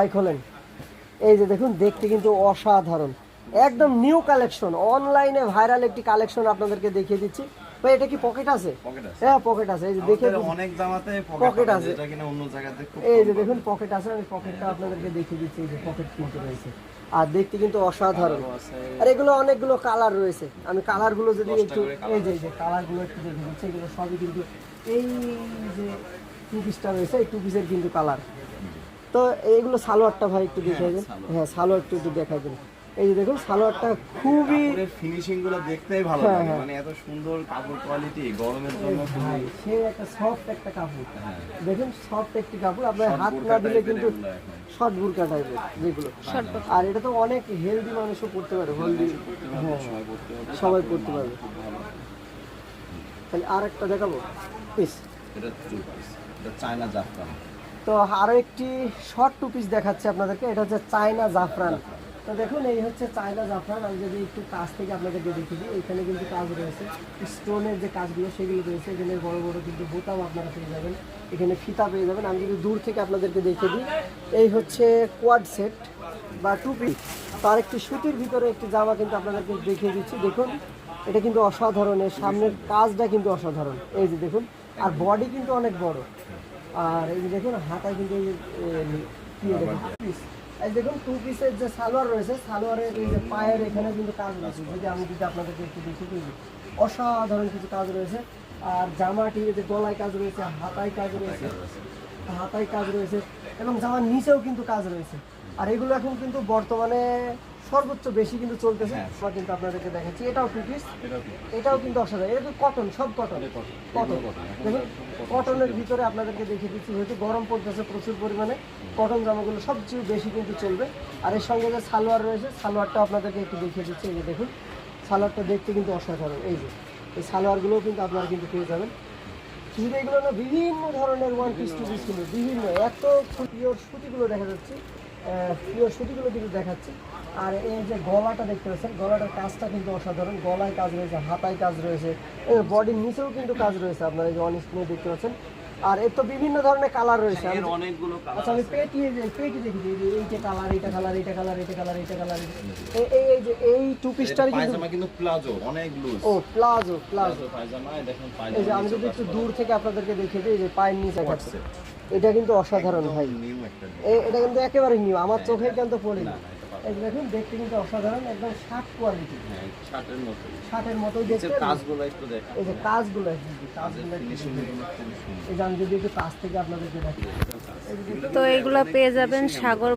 ভাই খোলেন। এই যে দেখুন, দেখতে কিন্তু অসাধারণ, একদম নিউ কালেকশন, অনলাইনে ভাইরাল একটি কালেকশন আপনাদেরকে দেখিয়ে দিচ্ছি। ভাই এটা কি পকেট আছে? হ্যাঁ পকেট আছে, এই যে দেখে অনেক জামাতে পকেট আছে, এটা কিনা অন্য জায়গাতে খুব এই যে দেখুন পকেট আছে। আমি পকেটটা আপনাদেরকে দেখিয়ে দিচ্ছি, এই যে পকেট কিন্তু রয়েছে, আর দেখতে কিন্তু অসাধারণ। আর এগুলো অনেকগুলো কালার রয়েছে, আমি কালারগুলো যদি একটু, এই যে কালারগুলো একটু দেখে দিচ্ছি, এগুলো সবই কিন্তু এই যে টু পিসটা রয়েছে, এই টু পিসের কিন্তু কালার। তো এইগুলো সালোয়ারটা ভাই একটু দেখাই দেন। হ্যাঁ সালোয়ারটা একটু দেখাই দেন। এই যে দেখুন সালোয়ারটা খুবই ফিনিশিং গুলো দেখতেই ভালো লাগে, মানে এত সুন্দর কাপড় কোয়ালিটি গরমের জন্য খুবই সে একটা সফট একটা কাপড়। দেখুন সফট একটি কাপড়, আপনার হাত না দিলে কিন্তু শর্ট বুরকা টাইপের যেগুলো। আর এটা তো অনেক হেলদি মানুষও পড়তে পারে, হেলদি, হ্যাঁ সবাই পড়তে পারবে। তাহলে আর একটা দেখাবো পিস, এটা টু পিস, এটা চায়না জাফরান। তো আরো একটি শর্ট টু পিস দেখাচ্ছে আপনাদেরকে, এটা হচ্ছে চায়না জাফরান। তো দেখুন এই হচ্ছে চায়না জাফরান। আমি যদি একটু কাজ থেকে আপনাদেরকে দেখিয়ে দিই, এখানে কিন্তু কাজ রয়েছে, স্টোনের যে কাজগুলো সেগুলো রয়েছে, এখানে বড় বড় কিন্তু বোতাম আপনারা পেয়ে যাবেন, এখানে ফিতা পেয়ে যাবেন। আমি যদি দূর থেকে আপনাদেরকে দেখিয়ে দিই, এই হচ্ছে কোয়াড সেট বা টু পিস। তার একটি সুতির ভিতরে একটি জামা কিন্তু আপনাদেরকে দেখিয়ে দিচ্ছি। দেখুন এটা কিন্তু অসাধারণ, এর সামনের কাজটা কিন্তু অসাধারণ, এই যে দেখুন। আর বডি কিন্তু অনেক বড়, আর এই যে দেখুন হাতায় কিন্তু কি দেখুন পিস, এই দেখুন টু পিসের যে সালোয়ার রয়েছে, সালোয়ারের এই যে পায়ের এখানে কিন্তু কাজ রয়েছে। যদি আপনাদেরকে একটু দেখি, কিন্তু অসাধারণ কিছু কাজ রয়েছে। আর জামাটি যে গলায় কাজ রয়েছে, হাতায় কাজ রয়েছে, এবং জামার নিচেও কিন্তু কাজ রয়েছে। আর এগুলো এখন কিন্তু বর্তমানে সর্বোচ্চ বেশি কিন্তু চলতেছে। কিন্তু আপনাদেরকে দেখাচ্ছি, এটাও টু পিস, এটাও কিন্তু অসাধারণ। এটা কটন, সব কটন, দেখুন কটনের ভিতরে আপনাদেরকে দেখিয়ে দিচ্ছি। হয়তো গরম পড়তেছে প্রচুর পরিমাণে, কটন জামাগুলো সবচেয়ে বেশি কিন্তু চলবে। আর এর সঙ্গে যে সালোয়ার রয়েছে, সালোয়ারটা আপনাদেরকে একটু দেখিয়ে দিচ্ছি। এই যে দেখুন সালোয়ারটা দেখতে কিন্তু অসাধারণ, এই যে এই সালোয়ারগুলোও কিন্তু আপনারা কিন্তু পেয়ে যাবেন। শুধু এগুলো না, বিভিন্ন ধরনের ওয়ান পিস টু পিস কিন্তু বিভিন্ন, এত পিওর সুতিগুলো দেখা যাচ্ছে, পিওর সুতিগুলো কিন্তু দেখাচ্ছি। আর এই যে গলাটা দেখতে পাচ্ছেন, গলাটার কাজটা কিন্তু অসাধারণ, গলায় কাজ রয়েছে, হাতায় কাজ রয়েছে, বডির নিচেও কিন্তু কাজ রয়েছে, আপনারা এই যে অন স্ক্রিনে দেখতে পাচ্ছেন। আর এর তো বিভিন্ন ধরনের কালার রয়েছে, অনেকগুলো কালার। আচ্ছা আমি পেটি দেখি দিই, এইটা কালার, এইটা কালার, এইটা কালার, এইটা কালার, এইটা কালার, এই যে এই টু পিসটার কিন্তু প্লাজো অনেক লুজ। ও প্লাজো পায়জামা দেখেন, এই যে আমি যদি একটু দূর থেকে আপনাদেরকে দেখিয়ে দিই, যে পায়ের নিচে কাটছে, এটা কিন্তু অসাধারণ ভাই। এটা কিন্তু একেবারে নিউ, আমার চোখে কিন্তু পড়েনি। এই যে দেখুন দেখতে কিন্তু অসাধারণ, একদম শার্ট কোয়ালিটি, শার্টের মতোই দেখতে। কাজগুলো একটু দেখেন, এই যে কাজগুলো, এই যে আমি যদি একটু কাছ থেকে আপনাদেরকে দেখি, তো এগুলা পেয়ে যাবেন সাগর